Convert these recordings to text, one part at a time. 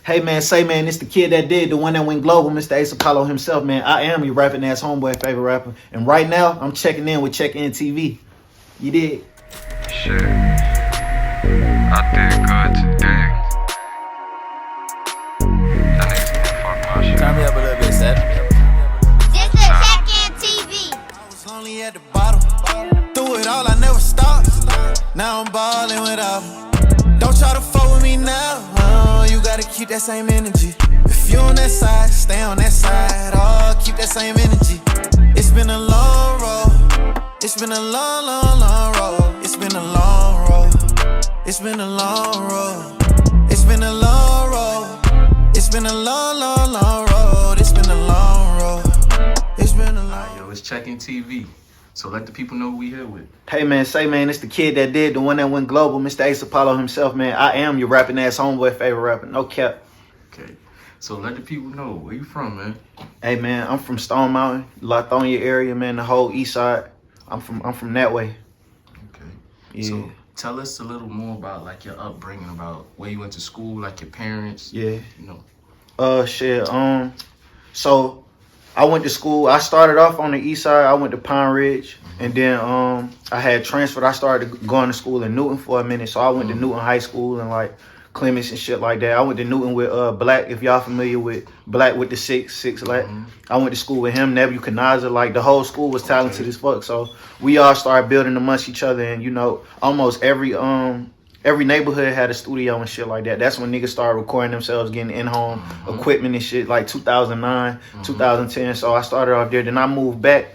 Hey man, say man, it's the kid that did, the one that went global, Mr. Ace Apollo himself, man. I am your rapping ass homeboy favorite rapper. And right now, I'm checking in with Check In TV. You did? Shit. I did good today. That niggas can fuck my shit. Turn me up a little bit, Seth. This is Check In TV. I was lonely at the bottom. Through it all, I never stopped. Now I'm ballin' without them. Don't try to fuck with me now. You gotta keep that same energy. If you on that side, stay on that side. Oh, keep that same energy. It's been a long road. It's been a long, long, long road. It's been a long road. It's been a long road. It's been a long road. It's been a long, long, long road. It's been a long road. It's been a long. Yo, it's Check In TV. So let the people know who we here with. Hey man, say man, it's the kid that did, the one that went global, Mr. Ace Apollo himself, man. I am your rapping ass homeboy favorite rapper. No cap. Okay. So let the people know where you from, man. Hey man, I'm from Stone Mountain, Lithonia area, man, the whole east side. I'm from that way. Okay. Yeah. So tell us a little more about like your upbringing, about where you went to school, like your parents. Yeah. You know. Shit. So I went to school. I started off on the east side. I went to Pine Ridge, and then I had transferred. I started going to school in Newton for a minute. So I went to Newton High School and like Clements and shit like that. I went to Newton with Black, if y'all familiar with Black with the six like. I went to school with him, Nebuchadnezzar. Like the whole school was talented as fuck. So we all started building amongst each other, and you know, almost every neighborhood had a studio and shit like that. That's when niggas started recording themselves, getting in-home equipment and shit, like 2009, 2010. So I started off there. Then I moved back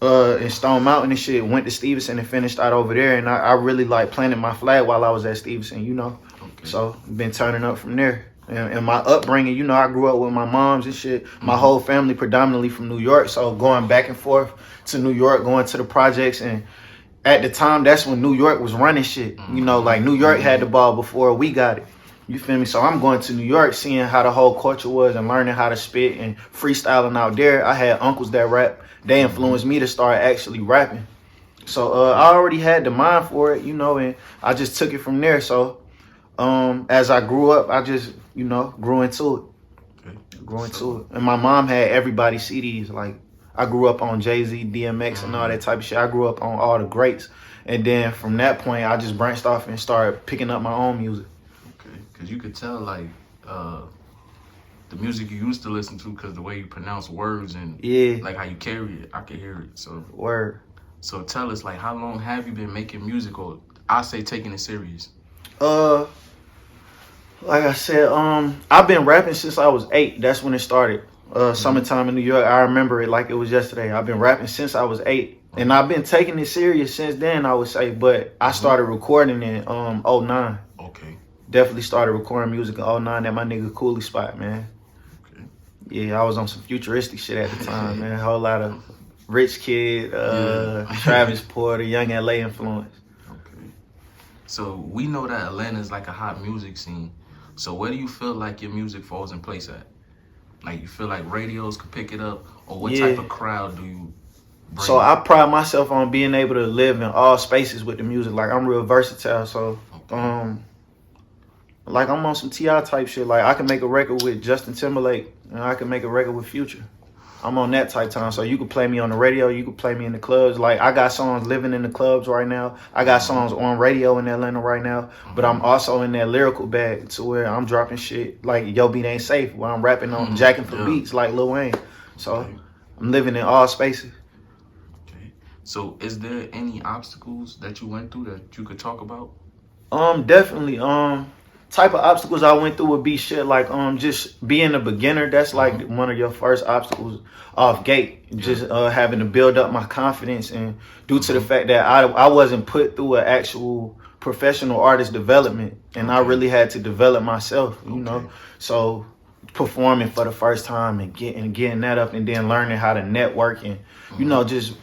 in Stone Mountain and shit, went to Stevenson and finished out over there. And I really like planted my flag while I was at Stevenson, you know. Okay. So been turning up from there. And my upbringing, you know, I grew up with my moms and shit. My whole family predominantly from New York. So going back and forth to New York, going to the projects, and at the time, that's when New York was running shit. You know, like New York had the ball before we got it. You feel me? So I'm going to New York, seeing how the whole culture was and learning how to spit and freestyling out there. I had uncles that rap. They influenced me to start actually rapping. So I already had the mind for it, you know, and I just took it from there. So as I grew up, I just, you know, grew into it. Okay. Grew into it. And my mom had everybody's CDs, like, I grew up on Jay-Z, DMX, and all that type of shit. I grew up on all the greats. And then from that point, I just branched off and started picking up my own music. Okay. Because you could tell, like, the music you used to listen to, because the way you pronounce words and like how you carry it, I could hear it. So Word. So tell us, like, how long have you been making music, or I say taking it serious? Like I said, I've been rapping since I was 8. That's when it started. Summertime in New York, I remember it like it was yesterday. I've been rapping since I was 8. And I've been taking it serious since then, I would say. But I started recording in 09. Okay. Definitely started recording music in 09 at my nigga Cooley spot, man. Okay. Yeah, I was on some futuristic shit at the time, man. A whole lot of Rich Kid, Travis Porter, Young LA influence. Okay. So we know that Atlanta is like a hot music scene. So where do you feel like your music falls in place at? Like, you feel like radios could pick it up, or what type of crowd do you bring? So I pride myself on being able to live in all spaces with the music. Like, I'm real versatile. So, like, I'm on some T.I. type shit. Like, I can make a record with Justin Timberlake, and I can make a record with Future. I'm on that type time. So you can play me on the radio, you can play me in the clubs. Like, I got songs living in the clubs right now. I got songs on radio in Atlanta right now. But I'm also in that lyrical bag to where I'm dropping shit like Yo Beat Ain't Safe, where I'm rapping on jacking for beats like Lil Wayne. So I'm living in all spaces. Okay. So is there any obstacles that you went through that you could talk about? Definitely. Type of obstacles I went through would be shit like just being a beginner. That's like one of your first obstacles off gate. Just having to build up my confidence, and due to the fact that I wasn't put through an actual professional artist development, and I really had to develop myself, you know. So performing for the first time and getting that up, and then learning how to network and you know, just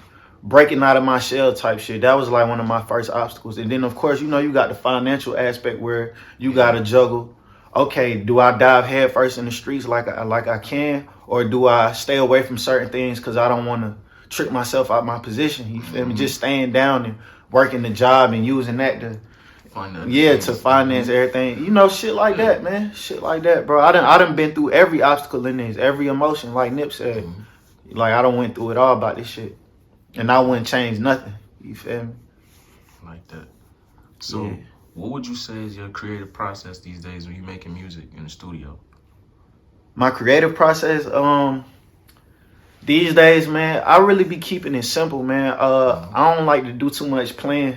breaking out of my shell type shit. That was like one of my first obstacles. And then of course, you know, you got the financial aspect where you gotta juggle. Okay, do I dive head first in the streets like I can, or do I stay away from certain things because I don't want to trick myself out my position? You feel me? Just staying down and working the job and using that to fund the Yeah, things. to finance everything. You know, shit like that, man. Shit like that, bro. I done been through every obstacle in this, every emotion, like Nip said. Mhm. Like, I done went through it all about this shit. And I wouldn't change nothing. You feel me? Like that. So, Yeah. what would you say is your creative process these days when you're making music in the studio? My creative process, these days, man, I really be keeping it simple, man. I don't like to do too much playing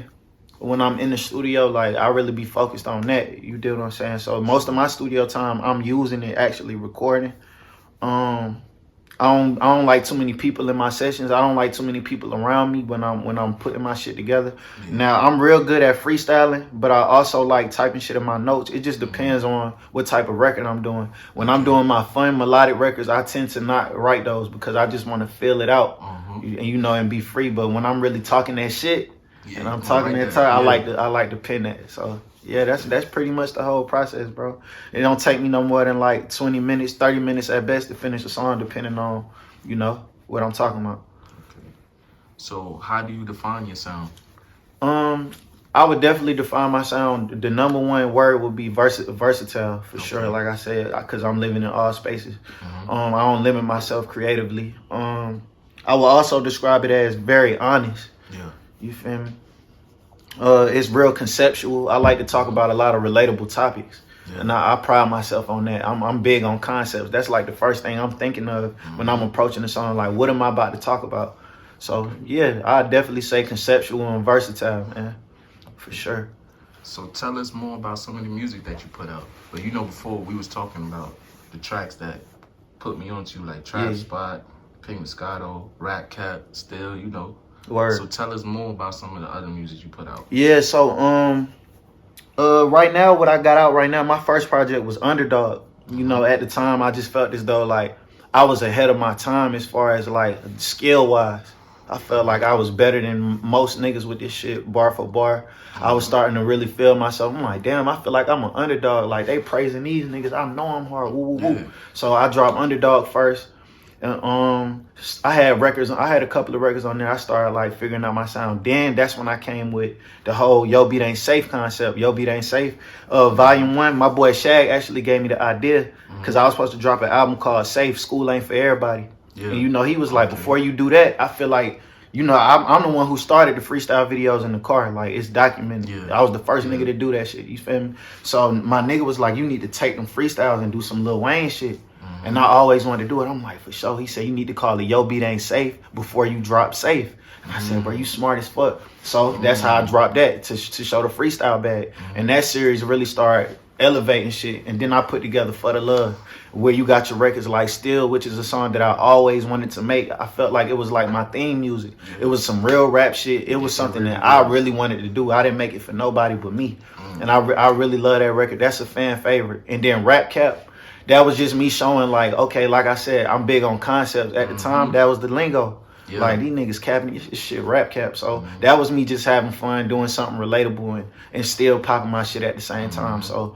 when I'm in the studio. Like, I really be focused on that. You do what I'm saying? So most of my studio time, I'm using it actually recording. I don't like too many people in my sessions. I don't like too many people around me when I'm putting my shit together. Yeah. Now, I'm real good at freestyling, but I also like typing shit in my notes. It just depends on what type of record I'm doing. When I'm doing my fun melodic records, I tend to not write those because I just want to feel it out, and be free. But when I'm really talking that shit and I'm talking that talk, I like to pen that. So yeah, that's pretty much the whole process, bro. It don't take me no more than like 20 minutes, 30 minutes at best to finish a song, depending on, what I'm talking about. Okay. So, how do you define your sound? I would definitely define my sound. The number one word would be versatile, for sure. Like I said, because I'm living in all spaces. I don't limit myself creatively. I will also describe it as very honest. Yeah. You feel me? It's real conceptual. I like to talk about a lot of relatable topics. Yeah. And I pride myself on that. I'm big on concepts. That's like the first thing I'm thinking of when I'm approaching a song. Like, what am I about to talk about? So, yeah, I definitely say conceptual and versatile, man. For sure. So, tell us more about some of the music that you put out. But before we was talking about the tracks that put me onto you, like Trap Spot, Pink Moscato, Rap Cap, Still, Word. So tell us more about some of the other music you put out. Yeah, so right now, what I got out right now, my first project was Underdog. At the time, I just felt as though like I was ahead of my time as far as like skill wise. I felt like I was better than most niggas with this shit, bar for bar. I was starting to really feel myself. I'm like, damn, I feel like I'm an underdog. Like, they praising these niggas. I know I'm hard. Woo, woo, woo. So I dropped Underdog first. And I had a couple of records on there. I started like figuring out my sound. Then that's when I came with the whole Yo Beat Ain't Safe concept. Yo Beat Ain't Safe. Volume 1, my boy Shag actually gave me the idea because I was supposed to drop an album called Safe, School Ain't For Everybody. Yeah. And he was like, before you do that, I feel like, I'm the one who started the freestyle videos in the car. Like, it's documented. Yeah. I was the first nigga to do that shit. You feel me? So my nigga was like, you need to take them freestyles and do some Lil Wayne shit. And I always wanted to do it. I'm like, for sure. He said, you need to call it Yo Beat Ain't Safe before you drop Safe. And I said, bro, you smart as fuck. So that's how I dropped that to show the freestyle bag. And that series really started elevating shit. And then I put together For the Love, where you got your records like Still, which is a song that I always wanted to make. I felt like it was like my theme music. It was some real rap shit. It was something that I really wanted to do. I didn't make it for nobody but me. And I really love that record. That's a fan favorite. And then Rap Cap, that was just me showing like, okay, like I said, I'm big on concepts. At the time, that was the lingo. Yeah. Like, these niggas capping this shit, Rap Cap. So that was me just having fun, doing something relatable and still popping my shit at the same time. So,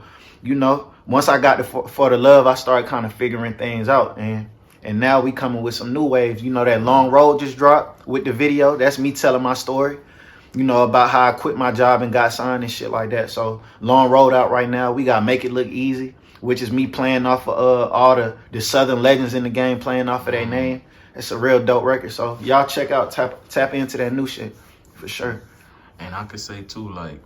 once I got For the Love, I started kind of figuring things out. And now we coming with some new waves. That Long Road just dropped with the video. That's me telling my story, about how I quit my job and got signed and shit like that. So Long Road out right now. We got Make It Look Easy, which is me playing off of all the Southern legends in the game, playing off of their name. It's a real dope record. So y'all check out, tap into that new shit for sure. And I could say too, like,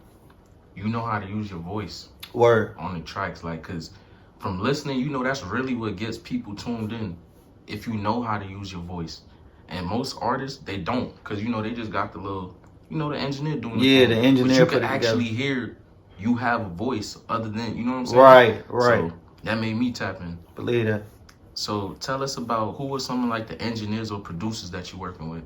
you know how to use your voice. Word. On the tracks, like, cause from listening, that's really what gets people tuned in. If you know how to use your voice, and most artists, they don't, cause they just got the little, the engineer doing. Yeah, the engineer. But you could actually hear you have a voice other than, you know what I'm saying? Right. So that made me tap in. Believe that. So tell us about who are some of like the engineers or producers that you're working with.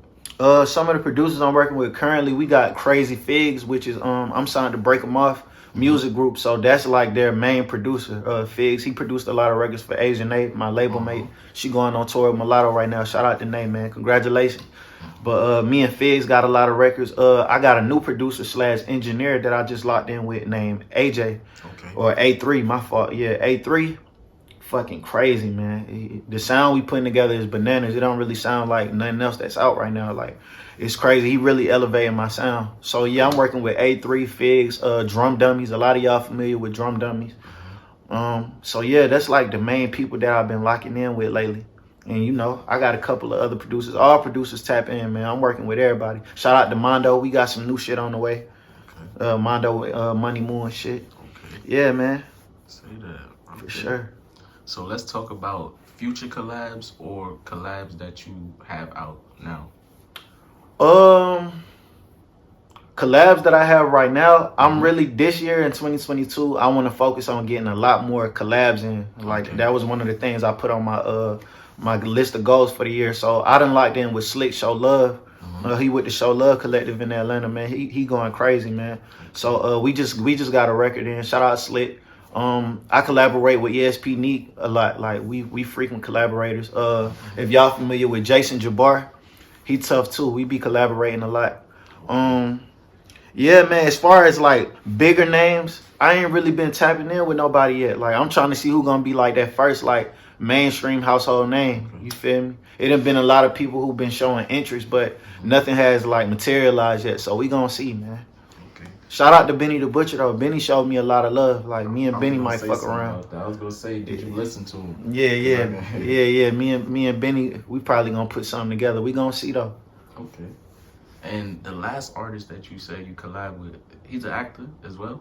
Some of the producers I'm working with currently, we got Crazy Figs, which is I'm signed to Break 'Em Off music group, so that's like their main producer. Figs, he produced a lot of records for Asian Nate, my label mate. She going on tour with Mulatto right now. Shout out to Nate, man, congratulations. But me and Figs got a lot of records. I got a new producer / engineer that I just locked in with named AJ, or A3, my fault. Yeah, A3. fucking crazy, man. The sound we putting together is bananas. It don't really sound like nothing else that's out right now. Like, it's crazy. He really elevated my sound. So yeah, I'm working with A3, Figs, Drum Dummies. A lot of y'all familiar with Drum Dummies. So yeah, that's like the main people that I've been locking in with lately. And you know, I got a couple of other producers. All producers tap in, man. I'm working with everybody. Shout out to Mondo. We got some new shit on the way. Mondo, Money Moon shit. Okay. Yeah, man. Say that. For sure. So let's talk about future collabs or collabs that you have out now. Collabs that I have right now, I'm really, this year in 2022, I want to focus on getting a lot more collabs in. Like, that was one of the things I put on my my list of goals for the year. So I done locked in with Slick Show Love. He with the Show Love Collective in Atlanta, man. He going crazy, man. So we just got a record in. Shout out Slick. I collaborate with ESP Neek a lot. Like, we frequent collaborators. If y'all familiar with Jason Jabbar, he tough too. We be collaborating a lot. Yeah, man, as far as like bigger names, I ain't really been tapping in with nobody yet. Like, I'm trying to see who gonna be like that first like mainstream household name. You feel me? It have been a lot of people who've been showing interest, but nothing has like materialized yet. So we gonna see, man. Okay. Shout out to Benny the Butcher though. Benny showed me a lot of love. Like, me and Benny might fuck around. I was gonna say, did you listen to him? Yeah. Me and Benny, we probably gonna put something together. We gonna see though. Okay. And the last artist that you said you collab with, he's an actor as well?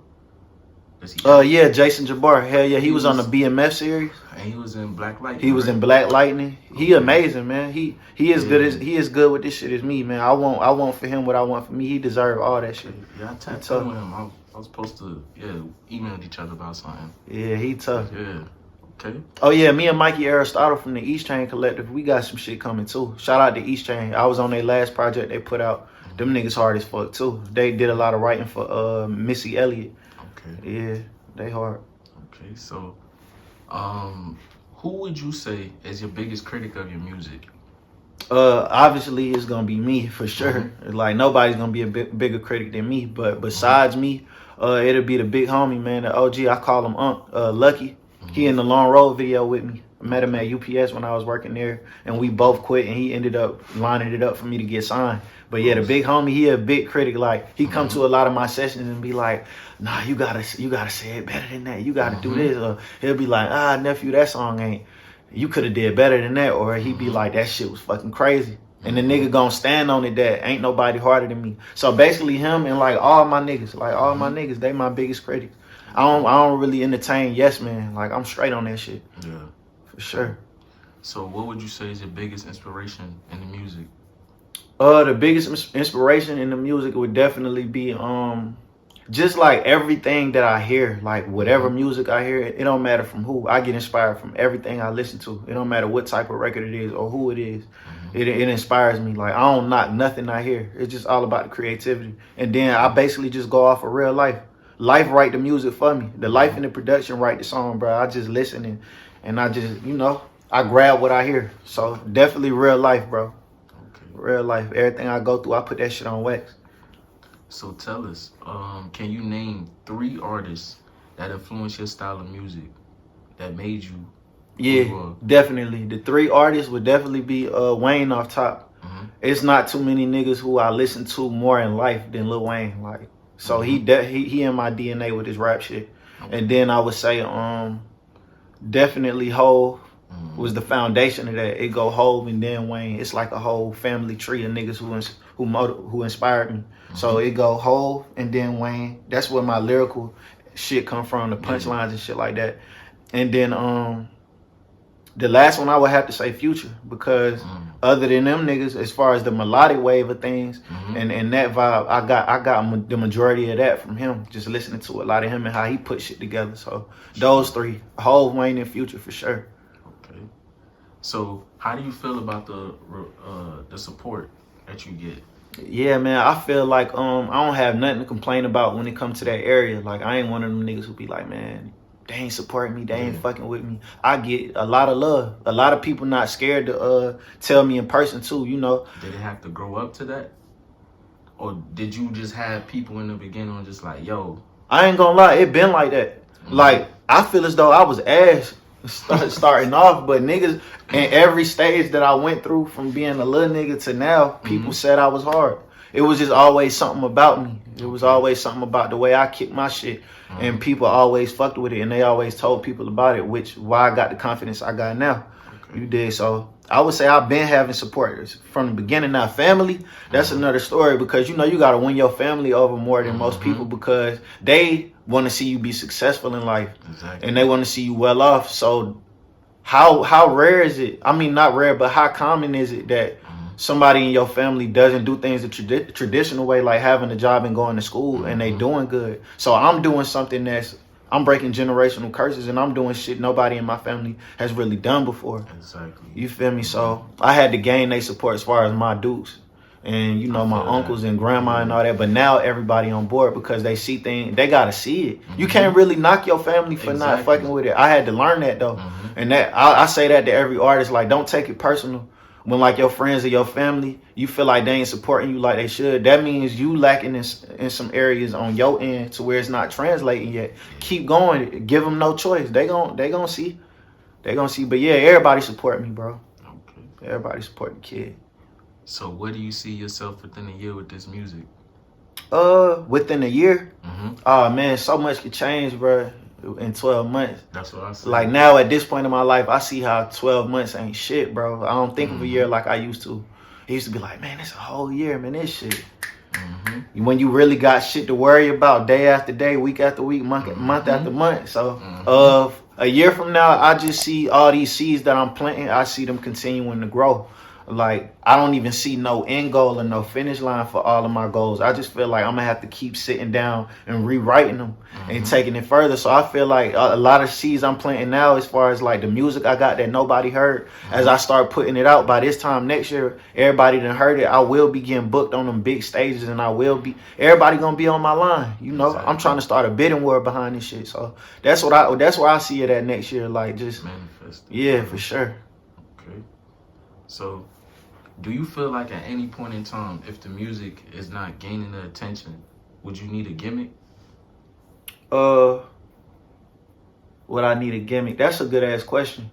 Does he Yeah, Jason Jabbar. Hell yeah, he was on the BMF series. And he was in Black Lightning. He was in Black Lightning. He amazing, man. He is good as he is good with this shit as me, man. I want for him what I want for me. He deserve all that shit. Yeah, I tapped in with him. I was supposed to email each other about something. Yeah, he tough. Yeah. Okay. Oh yeah, me and Mikey Aristotle from the East Chain Collective, we got some shit coming too. Shout out to East Chain. I was on their last project they put out. Them niggas hard as fuck too. They did a lot of writing for Missy Elliott. Okay. Yeah, they hard. Okay, so who would you say is your biggest critic of your music? Obviously it's gonna be me for sure. Like, nobody's gonna be a bigger critic than me. But besides me, it'll be the big homie, man. The OG, I call him Lucky. He in the Long Road video with me. I met him at UPS when I was working there, and we both quit, and he ended up lining it up for me to get signed. But yeah, the big homie, he a big critic. Like, he come to a lot of my sessions and be like, nah, you gotta say it better than that. You gotta do this. Or he'll be like, nephew, that song ain't, you could have did better than that. Or he'd be like, that shit was fucking crazy. And the nigga gonna stand on it that ain't nobody harder than me. So basically him and like all my niggas, they my biggest critics. I don't really entertain yes man. Like, I'm straight on that shit. Yeah. For sure. So what would you say is your biggest inspiration in the music? The biggest inspiration in the music would definitely be just like everything that I hear, like whatever music I hear, it don't matter from who. I get inspired from everything I listen to. It don't matter what type of record it is or who it is. It inspires me. Like, I don't knock nothing I hear. It's just all about the creativity. And then I basically just go off of real life. Life write the music for me. The life and the production write the song, bro. I just listen and I just, I grab what I hear. So definitely real life, bro. Okay. Real life. Everything I go through, I put that shit on wax. So tell us, can you name 3 artists that influenced your style of music that made you? Yeah, definitely. The 3 artists would definitely be Wayne off top. It's not too many niggas who I listen to more in life than Lil Wayne. Like, so he in my DNA with his rap shit. And then I would say definitely Hov was the foundation of that. It go Hov and then Wayne. It's like a whole family tree of niggas who inspired me. So it go Hov and then Wayne. That's where my lyrical shit come from, the punchlines and shit like that. And then the last one I would have to say Future, because other than them niggas, as far as the melodic wave of things and that vibe, I got the majority of that from him. Just listening to a lot of him and how he put shit together. So those 3, Hov, Wayne, and Future for sure. Okay. So how do you feel about the support that you get? Yeah, man, I feel like I don't have nothing to complain about when it comes to that area. Like, I ain't one of them niggas who be like, man, they ain't supporting me, they ain't fucking with me. I get a lot of love. A lot of people not scared to tell me in person too, Did it have to grow up to that? Or did you just have people in the beginning just like, yo? I ain't gonna lie, it been like that. Like, I feel as though I was ass starting off, but niggas in every stage that I went through from being a little nigga to now, people said I was hard. It was just always something about me. It was always something about the way I kicked my shit, and people always fucked with it, and they always told people about it, which why I got the confidence I got now. You did. So I would say I've been having supporters from the beginning. Now family, that's another story, because you know you gotta win your family over more than most people, because they want to see you be successful in life, and they want to see you well off. So how rare is it? I mean, not rare, but how common is it that somebody in your family doesn't do things the traditional way, like having a job and going to school, and they doing good? So I'm doing something I'm breaking generational curses, and I'm doing shit nobody in my family has really done before. Exactly. You feel me? So I had to gain their support as far as my dukes and, you know, my uncles and grandma and all that. But now everybody on board, because they see things, they got to see it. You can't really knock your family for not fucking with it. I had to learn that, though. And that I say that to every artist, like, don't take it personal. When, like, your friends or your family, you feel like they ain't supporting you like they should, that means you lacking in some areas on your end to where it's not translating yet. Keep going. Give them no choice. They gon' see. They gon' see. But, yeah, everybody support me, bro. Okay. Everybody support the kid. So where do you see yourself within a year with this music? Within a year? Oh, man, so much could change, bro, in 12 months. That's what I said. Like, now at this point in my life, I see how 12 months ain't shit, bro. I don't think of a year like I used to. It used to be like, man, it's a whole year, man, this shit. When you really got shit to worry about day after day, week after week, month after month. So a year from now, I just see all these seeds that I'm planting, I see them continuing to grow. Like, I don't even see no end goal or no finish line for all of my goals. I just feel like I'm gonna have to keep sitting down and rewriting them and taking it further. So I feel like a lot of seeds I'm planting now, as far as like the music I got that nobody heard, as I start putting it out, by this time next year, everybody done heard it. I will be getting booked on them big stages, and everybody gonna be on my line. You know, I'm trying to start a bidding war behind this shit. So that's where I see it at next year. Like, just manifest. Yeah, for sure. Okay. So, do you feel like at any point in time, if the music is not gaining the attention, would you need a gimmick? Would I need a gimmick? That's a good ass question.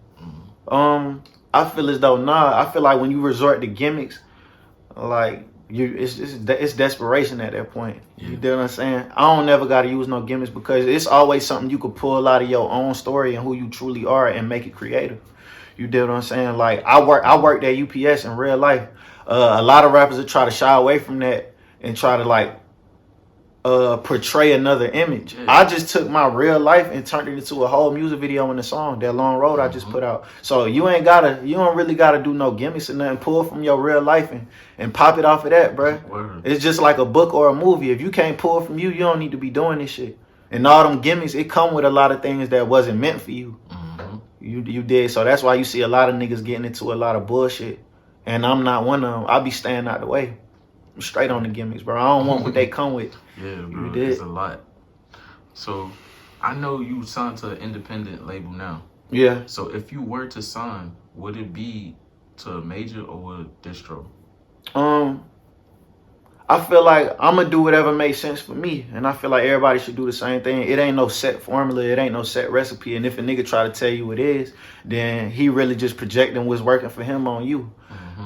I feel as though I feel like when you resort to gimmicks, like it's desperation at that point. Yeah. You know what I'm saying? I don't never gotta use no gimmicks, because it's always something you could pull out of your own story and who you truly are and make it creative. You dig what I'm saying? Like, I worked at UPS in real life. A lot of rappers that try to shy away from that and try to like portray another image. Yeah. I just took my real life and turned it into a whole music video in the song, that Long Road I just put out. So you don't really gotta do no gimmicks or nothing. Pull from your real life and pop it off of that, bro. Word. It's just like a book or a movie. If you can't pull from you don't need to be doing this shit. And all them gimmicks, it come with a lot of things that wasn't meant for you. You did. So that's why you see a lot of niggas getting into a lot of bullshit. And I'm not one of them. I be staying out the way. I'm straight on the gimmicks, bro. I don't want what they come with. Yeah, bro. You did. It's a lot. So, I know you signed to an independent label now. Yeah. So, if you were to sign, would it be to a major or a distro? I feel like I'm gonna do whatever makes sense for me, and I feel like everybody should do the same thing. It ain't no set formula, it ain't no set recipe, and if a nigga try to tell you it is, then he really just projecting what's working for him on you.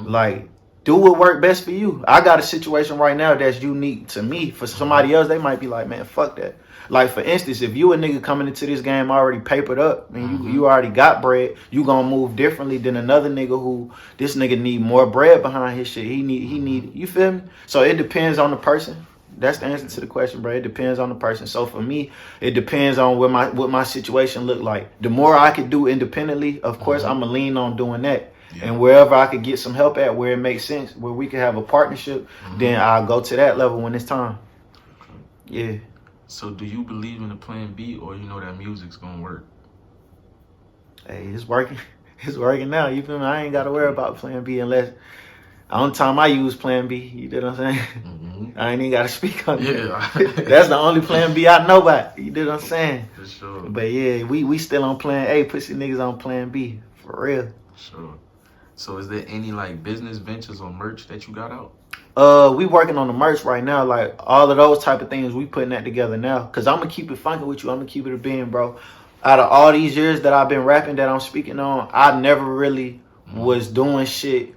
Like, do what work best for you. I got a situation right now that's unique to me. For somebody else, they might be like, man, fuck that. Like, for instance, if you a nigga coming into this game already papered up and you already got bread, you gonna move differently than another nigga who, this nigga need more bread behind his shit. He need, you feel me? So it depends on the person. That's the answer to the question, bro. It depends on the person. So for me, it depends on what my situation look like. The more I could do independently, of course, I'm gonna lean on doing that. Yeah. And wherever I could get some help at, where it makes sense, where we could have a partnership, then I'll go to that level when it's time. Yeah. So do you believe in a plan B, or you know that music's gonna work? Hey, it's working. It's working now. You feel me? I ain't got to worry about plan B unless the only time I use plan B. You know what I'm saying? I ain't even got to speak on it. Yeah. That's the only plan B I know about. You know what I'm saying? For sure. But yeah, we still on plan A. Pussy niggas on plan B. For real. Sure. So is there any like business ventures or merch that you got out? We working on the merch right now. Like all of those type of things, we putting that together now. Cause I'm gonna keep it funky with you. I'm gonna keep it a being, bro. out of all these years that I've been rapping that I'm speaking on, I never really was doing shit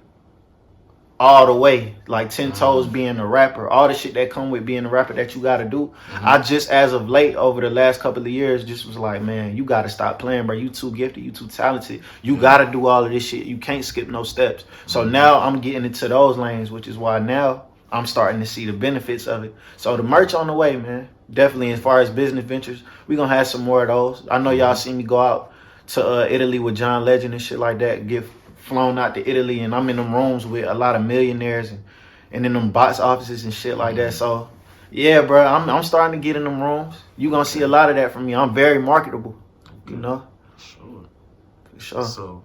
all the way, like 10 toes being a rapper, all the shit that come with being a rapper that you gotta do. I just, as of late, over the last couple of years, just was like, man, you gotta stop playing, bro. You too gifted, you too talented. You gotta do all of this shit. You can't skip no steps. So now I'm getting into those lanes, which is why now I'm starting to see the benefits of it. So the merch on the way, man. Definitely, as far as business ventures, we gonna have some more of those. I know y'all seen me go out to Italy with John Legend and shit like that, get flown out to Italy, and I'm in them rooms with a lot of millionaires and in them box offices and shit like that. So yeah, bro, I'm starting to get in them rooms. You gonna see a lot of that from me. I'm very marketable, you know. Sure. For sure. So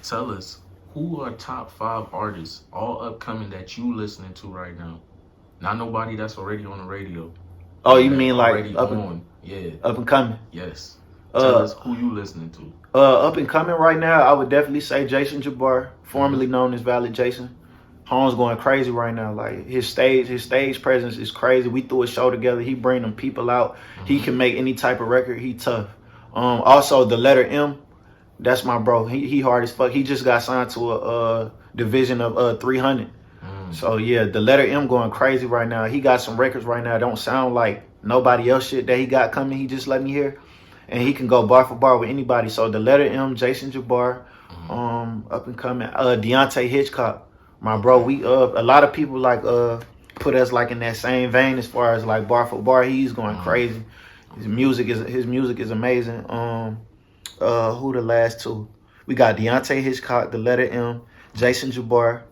tell us, who are top 5 artists, all upcoming, that you listening to right now? Not nobody that's already on the radio. Oh, you mean like already up on? Yeah. and coming? Yes. Tell us who you listening to. Up and coming right now, I would definitely say Jason Jabbar, formerly known as Valid Jason. Home's going crazy right now. Like his stage presence is crazy. We threw a show together. He bring them people out. He can make any type of record. He tough. Also the letter M, that's my bro. He hard as fuck. He just got signed to a division of 300. So yeah, the letter M going crazy right now. He got some records right now. Don't sound like nobody else shit that he got coming. He just let me hear. And he can go bar for bar with anybody. So the letter M, Jason Jabbar, up and coming. Deontay Hitchcock, my bro. We a lot of people like put us like in that same vein as far as like bar for bar. He's going crazy. His music is amazing. Who the last two? We got Deontay Hitchcock, the letter M, Jason Jabbar.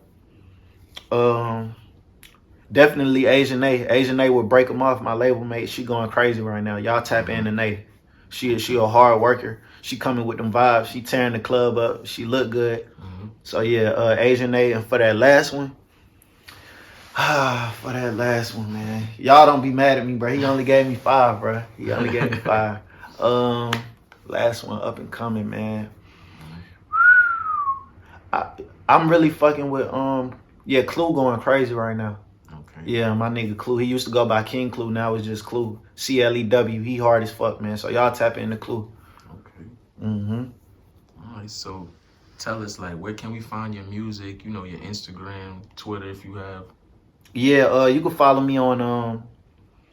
Definitely Asian A. Asian A would break them off. My label mate, she going crazy right now. Y'all tap in and A. She a hard worker. She coming with them vibes. She tearing the club up. She look good. So yeah, Asian A. And for that last one, man, y'all don't be mad at me, bro. He only gave me 5, bro. He only gave me 5. Last one, up and coming, man. I'm really fucking with Clue going crazy right now. Okay. Yeah, my nigga Clue. He used to go by King Clue. Now it's just Clue. CLEW. He hard as fuck, man. So y'all tap into Clue. Okay. All right. So tell us, like, where can we find your music? You know, your Instagram, Twitter, if you have. Yeah. You can follow me on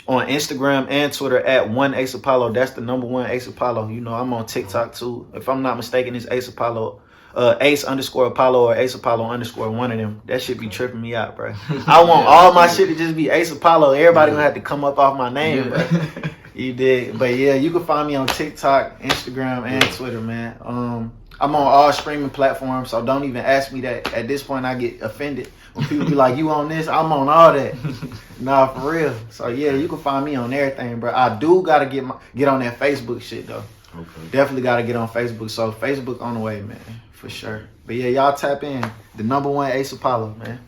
Instagram and Twitter at 1Ace Apollo. That's the number 1 Ace Apollo. You know, I'm on TikTok too. If I'm not mistaken, it's Ace Apollo. Ace_Apollo or Ace Apollo _ one of them. That shit be tripping me out, bro. I want all my shit to just be Ace Apollo. Everybody gonna have to come up off my name, bro. You did. But yeah, you can find me on TikTok, Instagram, and Twitter, man. I'm on all streaming platforms, so don't even ask me that. At this point, I get offended when people be like, you on this? I'm on all that. Nah, for real. So yeah, you can find me on everything, bro. I do gotta get on that Facebook shit, though. Okay. Definitely gotta get on Facebook. So Facebook on the way, man. For sure. But yeah, y'all tap in. The number 1 Ace Apollo, man.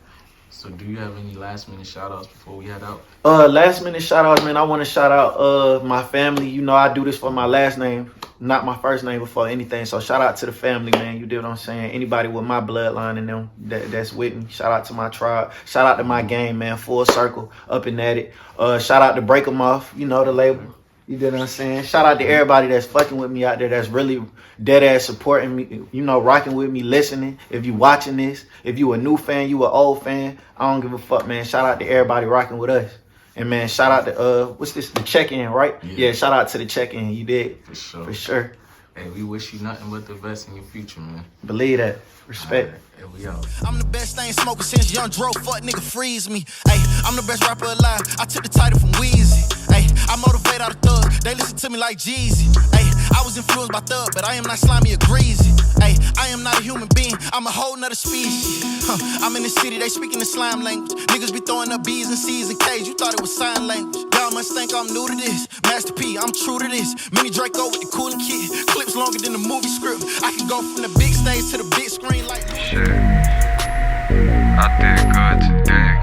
So do you have any last minute shout outs before we head out? Last minute shout outs, man. I want to shout out my family. You know, I do this for my last name, not my first name before anything. So shout out to the family, man. You dig what I'm saying? Anybody with my bloodline in them that's with me. Shout out to my tribe. Shout out to my game, man. Full circle, up and at it. Shout out to Break 'Em Off, you know, the label. You know what I'm saying? Shout out to everybody that's fucking with me out there, that's really dead ass supporting me, you know, rocking with me, listening. If you watching this, if you a new fan, you an old fan, I don't give a fuck, man. Shout out to everybody rocking with us. And man, shout out to what's this? The check-in, right? Yeah, shout out to the check-in. You did. For sure. For sure. Hey, we wish you nothing but the best in your future, man. Believe that. Respect. Here we out. I'm the best thing smoking since Young Dro. Fuck nigga freeze me. Hey, I'm the best rapper alive. I took the title from Weezy. Hey, I motivate all the thugs. They listen to me like Jeezy. Hey, I was influenced by Thug, but I am not slimy or greasy. Hey, I am not a human being. I'm a whole nother species. I'm in the city. They speaking the slime language. Niggas be throwing up B's and C's and K's. You thought it was sign language. Y'all must think I'm new to this. Master P, I'm true to this. Mini Draco with the cooling kid. Clips longer than the movie script. I can go from the big stage to the big screen like. Shit. I did good today.